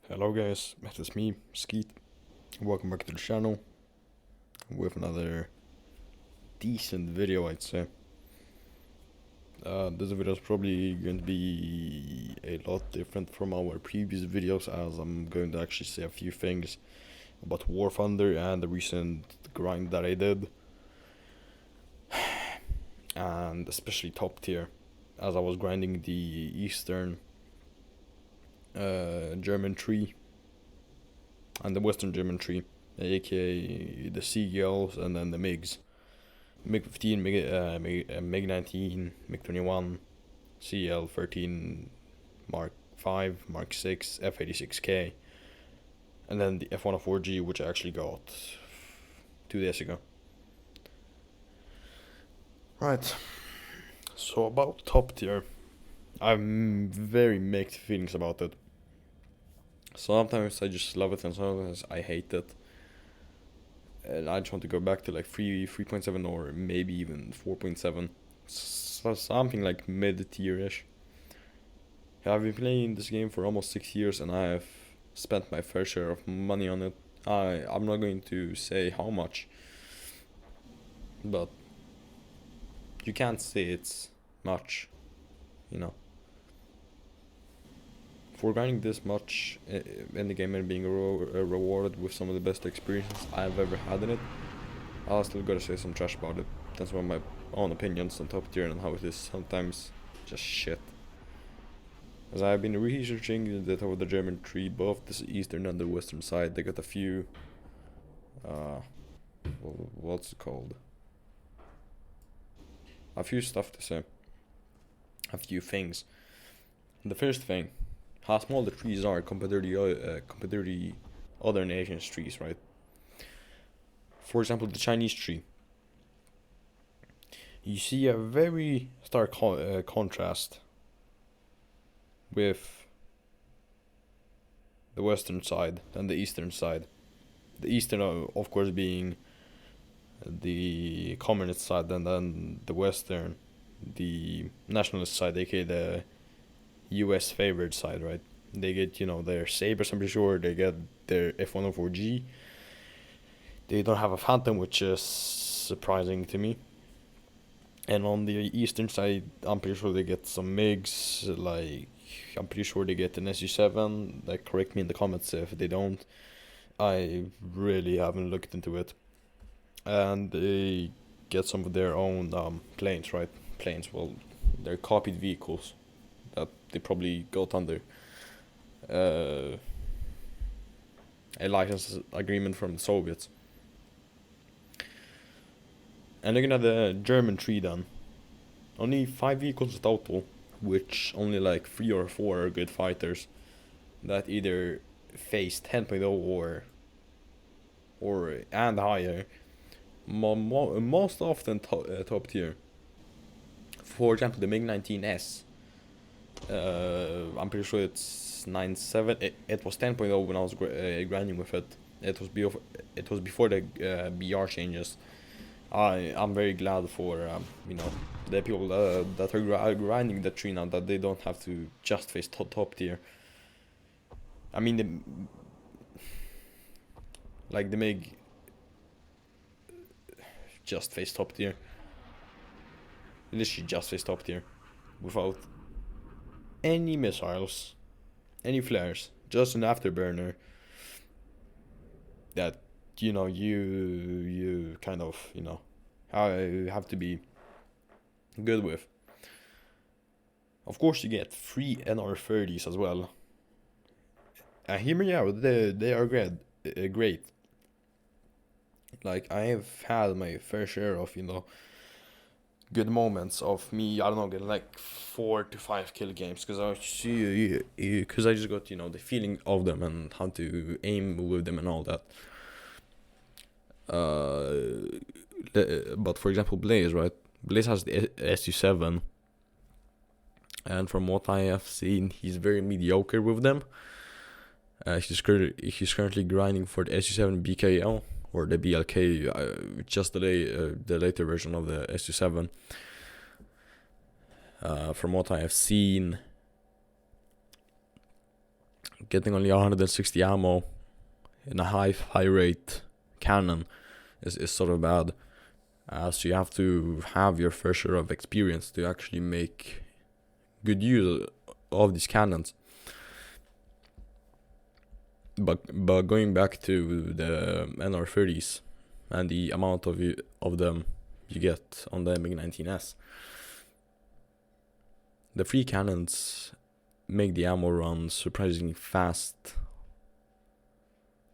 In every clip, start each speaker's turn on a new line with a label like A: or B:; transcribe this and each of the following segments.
A: Hello guys, it is me, Skeet. Welcome back to the channel with another decent video, I'd say. This video is probably going to be a lot different from our previous videos, as I'm going to actually say a few things about War Thunder and the recent grind that I did, and especially top tier, as I was grinding the Eastern German tree and the Western German tree, aka the Seagulls and then the MiGs. MiG 15, MiG 19, MiG 21, CL 13, Mark 5, Mark 6, F 86K, and then the F104G, which I actually got 2 days ago. Right, so about top tier, I have very mixed feelings about it. Sometimes I just love it, and sometimes I hate it. And I just want to go back to like 3.7 or maybe even 4.7. So something like mid tier ish. I've been playing this game for almost 6 years and I have spent my fair share of money on it. I'm not going to say how much, but you can't say it's much, you know. For grinding this much in the game and being rewarded with some of the best experiences I've ever had in it, I'll still gotta say some trash about it. That's one of my own opinions on top tier and how it is sometimes just shit. As I've been researching the top of the German tree, both the eastern and the western side, they got a few, what's it called? A few stuff to say. A few things. The first thing, how small the trees are compared to the other nations' trees, right? For example, the Chinese tree. You see a very stark contrast with the western side and the eastern side. The eastern, of course, being the communist side, and then the western, the nationalist side, aka the US favored side, right? They get, their sabers, I'm pretty sure. They get their F104G. They don't have a Phantom, which is surprising to me. And on the eastern side, I'm pretty sure they get some MiGs, like, I'm pretty sure they get an SU-7. Like, correct me in the comments if they don't. I really haven't looked into it. And they get some of their own planes, right? Planes, well, they're copied vehicles that they probably got under a license agreement from the Soviets. And looking at the German tree then, only 5 vehicles total, which only like 3 or 4 are good fighters that either face 10.0 or and higher. Most often top tier. For example, the MiG 19S. I'm pretty sure it's 9.7. It was 10.0 when I was grinding with it. It was before the BR changes. I'm very glad for the people that are grinding the tree now, that they don't have to just face top tier. I mean, the MiG just face top tier. Literally just face top tier, without any missiles, any flares, just an afterburner that you kind of have to be good with. Of course, you get free NR30s as well. Hear me out, they are great. Like, I have had my fair share of good moments of me, I don't know, getting like 4 to 5 kill games, because I just got the feeling of them and how to aim with them and all that. But for example, Blaze, right? Blaze has the SU-7, and from what I have seen, he's very mediocre with them. He's currently grinding for the SU-7 BKL or the BLK, just the later version of the SU-7. From what I have seen, getting only 160 ammo in a high rate cannon is sort of bad. So you have to have your fair share of experience to actually make good use of these cannons. But going back to the NR30s and the amount of them you get on the MiG-19S, the free cannons make the ammo run surprisingly fast.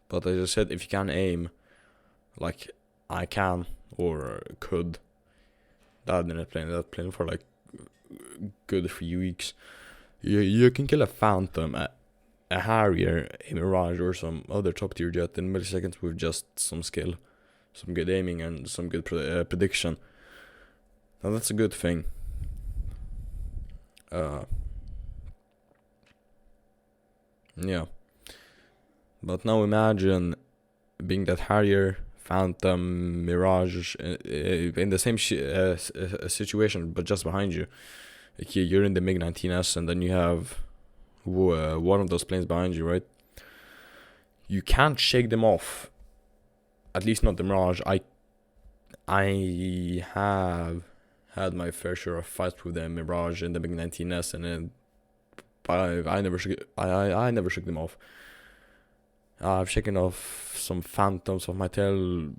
A: But as I said, if you can aim, like I can or could, that didn't play that plane for like good 3 weeks, you can kill a Phantom, a Harrier, a Mirage, or some other top tier jet in milliseconds with just some skill, some good aiming, and some good prediction. Now that's a good thing. Yeah. But now imagine being that Harrier, Phantom, Mirage in the same situation, but just behind you. Like you're in the MiG-19S, and then you have one of those planes behind you, right? You can't shake them off. At least not the Mirage. I have had my fair share of fights with the Mirage in the MiG-19S, and then I never shook them off. I've shaken off some Phantoms of my tail,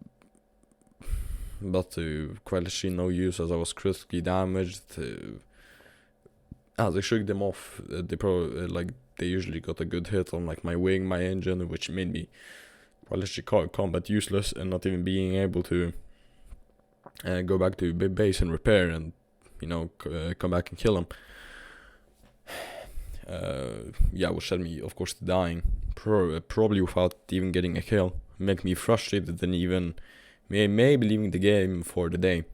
A: but to quite literally no use, as I was critically damaged. As I shook them off, they usually got a good hit on like my wing, my engine, which made me quite literally combat useless and not even being able to go back to base and repair and come back and kill them. Which led me, of course, to dying, probably without even getting a kill. Make me frustrated and even maybe leaving the game for the day.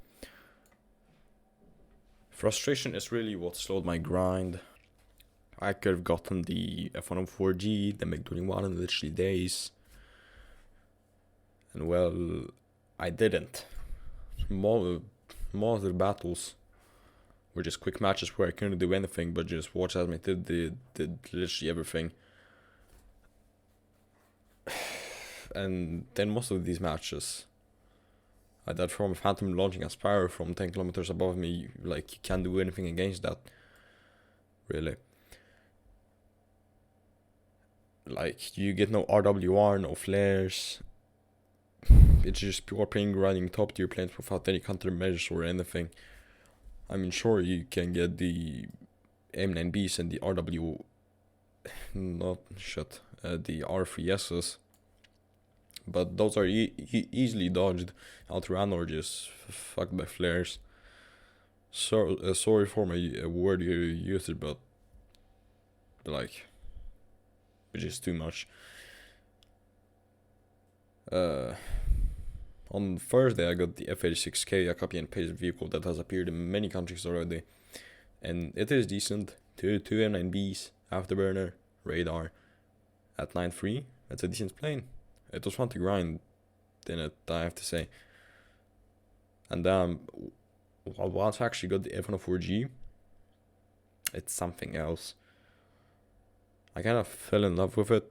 A: Frustration is really what slowed my grind. I could have gotten the F104G, the MiG-21 in literally days. And well, I didn't. More of the battles were just quick matches where I couldn't do anything but just watch as my team did literally everything. And then most of these matches, I died from a Phantom launching a Sparrow from 10 kilometers above me. Like, you can't do anything against that, really. Like, you get no RWR, no flares. It's just pure plain grinding top tier planes without any countermeasures or anything. I mean, sure, you can get the M9Bs and the the R3Ss, but those are easily dodged, outran, or just fucked by flares. So sorry for my word you used, but like, which is too much. On Thursday, I got the F-86K, a copy and paste vehicle that has appeared in many countries already, and it is decent. Two M9Bs, afterburner, radar, at 9.3. It's a decent plane. It was fun to grind in it, I have to say. And once I actually got the F-104G, it's something else. I kind of fell in love with it,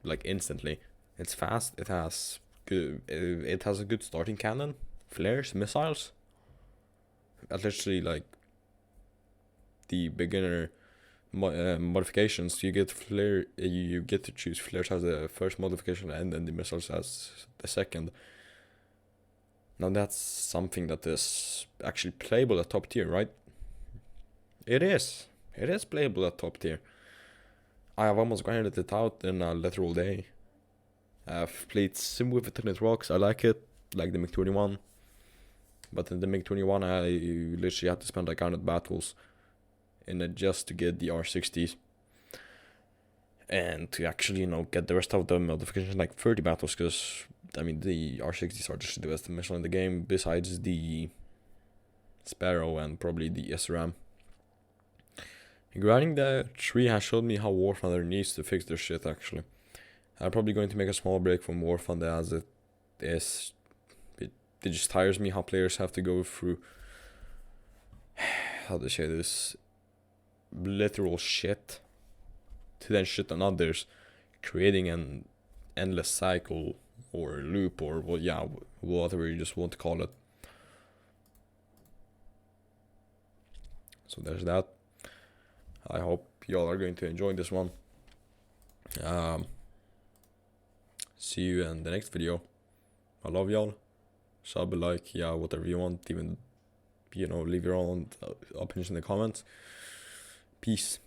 A: like, instantly. It's fast. It has a good starting cannon, flares, missiles. Literally, like, the beginner modifications, you get flare. You get to choose flares as the first modification, and then the missiles as the second. Now that's something that is actually playable at top tier, right? It is. It is playable at top tier. I have almost grinded it out in a literal day. I've played sim with it and it rocks. I like it, like the MiG-21. But in the MiG-21, I literally had to spend like 100 battles in it just to get the R60s. And to actually, get the rest of the modifications, like 30 battles, because, I mean, the R60s are just the best missile in the game, besides the Sparrow and probably the SRAM. Grinding the tree has showed me how War Thunder needs to fix their shit, actually. I'm probably going to make a small break from War Thunder as it is. It just tires me how players have to go through, how to say this, literal shit to then shit on others, creating an endless cycle or loop or whatever you just want to call it. So there's that. I hope y'all are going to enjoy this one. See you in the next video. I love y'all. Sub, like, whatever you want. Even, leave your own opinions in the comments. Peace.